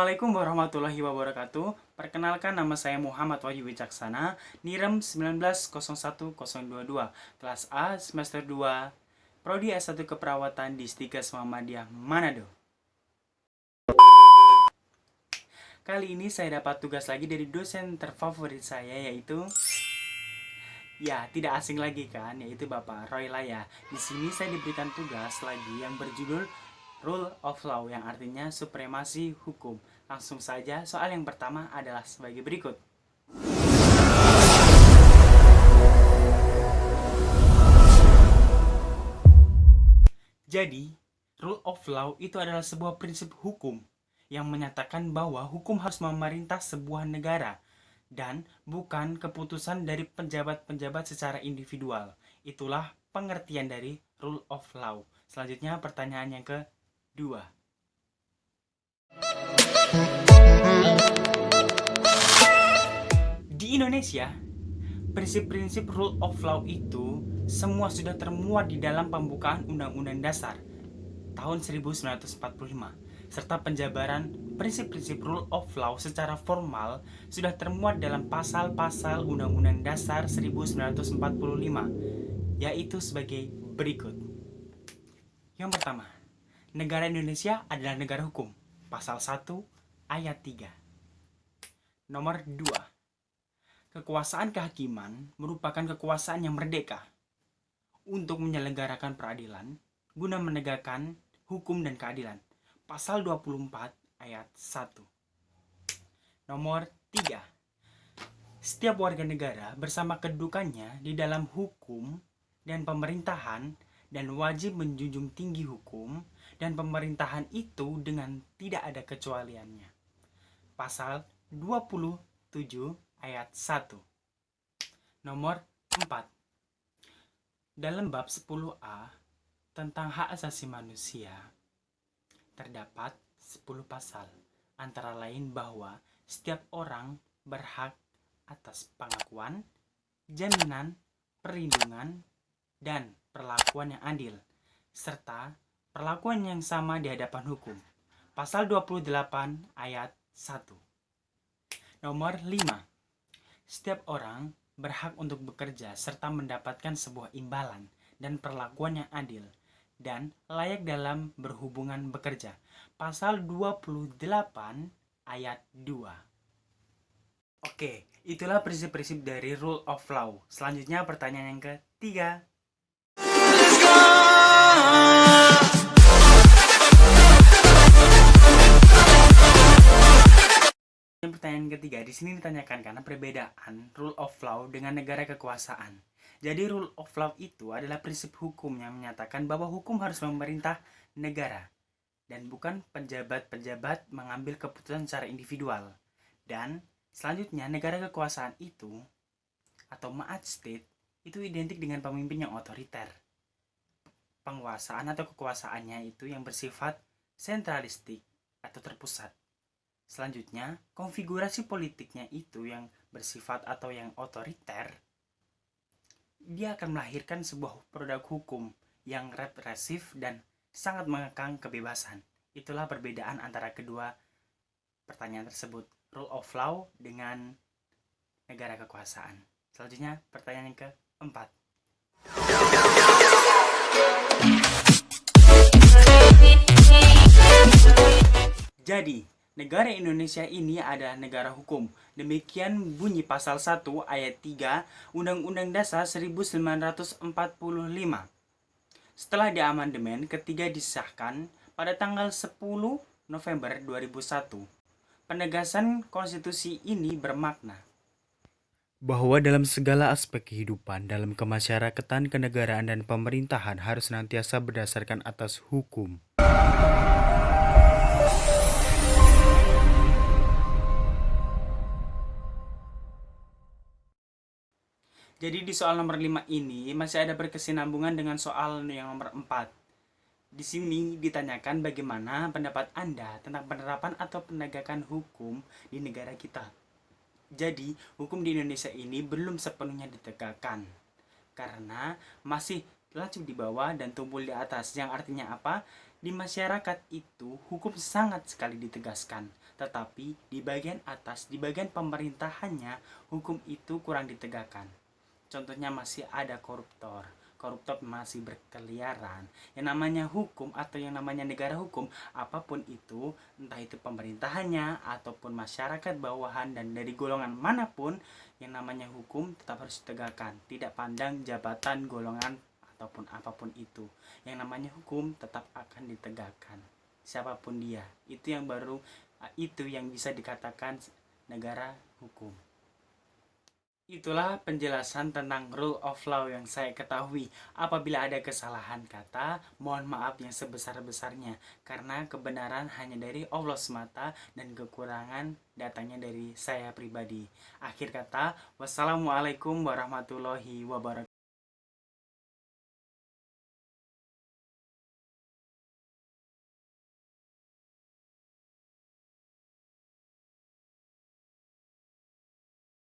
Assalamualaikum warahmatullahi wabarakatuh. Perkenalkan, nama saya Muhammad Wahyu Wicaksana, NIREM 19010222, kelas A semester 2, Prodi S1 Keperawatan di Stikes Muhammadiyah Manado. Kali ini saya dapat tugas lagi dari dosen terfavorit saya, yaitu tidak asing lagi kan, yaitu Bapak Roy Laya. Di sini saya diberikan tugas lagi yang berjudul Rule of Law, yang artinya supremasi hukum. Langsung saja, soal yang pertama adalah sebagai berikut. Jadi, Rule of Law itu adalah sebuah prinsip hukum yang menyatakan bahwa hukum harus memerintah sebuah negara dan bukan keputusan dari penjabat-penjabat secara individual. Itulah pengertian dari Rule of Law. Selanjutnya pertanyaan yang kedua. Di Indonesia, prinsip-prinsip Rule of Law itu semua sudah termuat di dalam pembukaan Undang-Undang Dasar tahun 1945, serta penjabaran prinsip-prinsip Rule of Law secara formal sudah termuat dalam pasal-pasal Undang-Undang Dasar 1945, yaitu sebagai berikut. Yang pertama, negara Indonesia adalah negara hukum, pasal 1 ayat 3. Nomor 2, kekuasaan kehakiman merupakan kekuasaan yang merdeka untuk menyelenggarakan peradilan guna menegakkan hukum dan keadilan, pasal 24 ayat 1. Nomor 3, setiap warga negara bersama kedudukannya di dalam hukum dan pemerintahan dan wajib menjunjung tinggi hukum dan pemerintahan itu dengan tidak ada kecualiannya, pasal 27 ayat 1. Nomor 4, dalam bab 10A tentang hak asasi manusia terdapat 10 pasal, antara lain bahwa setiap orang berhak atas pengakuan, jaminan, perlindungan, dan perlakuan yang adil, serta perlakuan yang sama di hadapan hukum, pasal 28 ayat 1. Nomor 5, setiap orang berhak untuk bekerja serta mendapatkan sebuah imbalan dan perlakuan yang adil dan layak dalam berhubungan bekerja, pasal 28 ayat 2. Oke, itulah prinsip-prinsip dari Rule of Law. Selanjutnya pertanyaan yang ketiga. Pertanyaan ketiga di sini ditanyakan karena perbedaan Rule of Law dengan negara kekuasaan. Jadi Rule of Law itu adalah prinsip hukum yang menyatakan bahwa hukum harus memerintah negara dan bukan penjabat-penjabat mengambil keputusan secara individual. Dan selanjutnya, negara kekuasaan itu atau Maat State itu identik dengan pemimpin yang otoriter. Penguasaan atau kekuasaannya itu yang bersifat sentralistik atau terpusat. Selanjutnya, konfigurasi politiknya itu yang bersifat atau yang otoriter. Dia akan melahirkan sebuah produk hukum yang represif dan sangat mengekang kebebasan. Itulah perbedaan antara kedua pertanyaan tersebut, Rule of Law dengan negara kekuasaan. Selanjutnya, pertanyaan yang keempat. Jadi, negara Indonesia ini adalah negara hukum. Demikian bunyi pasal 1 ayat 3 Undang-Undang Dasar 1945. Setelah diamandemen ketiga disahkan pada tanggal 10 November 2001. Penegasan konstitusi ini bermakna bahwa dalam segala aspek kehidupan, dalam kemasyarakatan, kenegaraan, dan pemerintahan harus senantiasa berdasarkan atas hukum. Jadi di soal nomor 5 ini masih ada berkesinambungan dengan soal yang nomor 4. Di sini ditanyakan bagaimana pendapat Anda tentang penerapan atau penegakan hukum di negara kita. Jadi, hukum di Indonesia ini belum sepenuhnya ditegakkan karena masih lancip di bawah dan tumpul di atas. Yang artinya apa? Di masyarakat itu hukum sangat sekali ditegaskan, tetapi di bagian atas, di bagian pemerintahannya, hukum itu kurang ditegakkan. Contohnya masih ada koruptor. Koruptor masih berkeliaran. Yang namanya hukum atau yang namanya negara hukum, apapun itu, entah itu pemerintahannya ataupun masyarakat bawahan dan dari golongan manapun, yang namanya hukum tetap harus ditegakkan. Tidak pandang jabatan, golongan, ataupun apapun itu. Yang namanya hukum tetap akan ditegakkan. Siapapun dia, itu yang bisa dikatakan negara hukum. Itulah penjelasan tentang rule of law yang saya ketahui. Apabila ada kesalahan kata, mohon maaf yang sebesar-besarnya. Karena kebenaran hanya dari Allah semata dan kekurangan datangnya dari saya pribadi. Akhir kata, wassalamualaikum warahmatullahi wabarakatuh.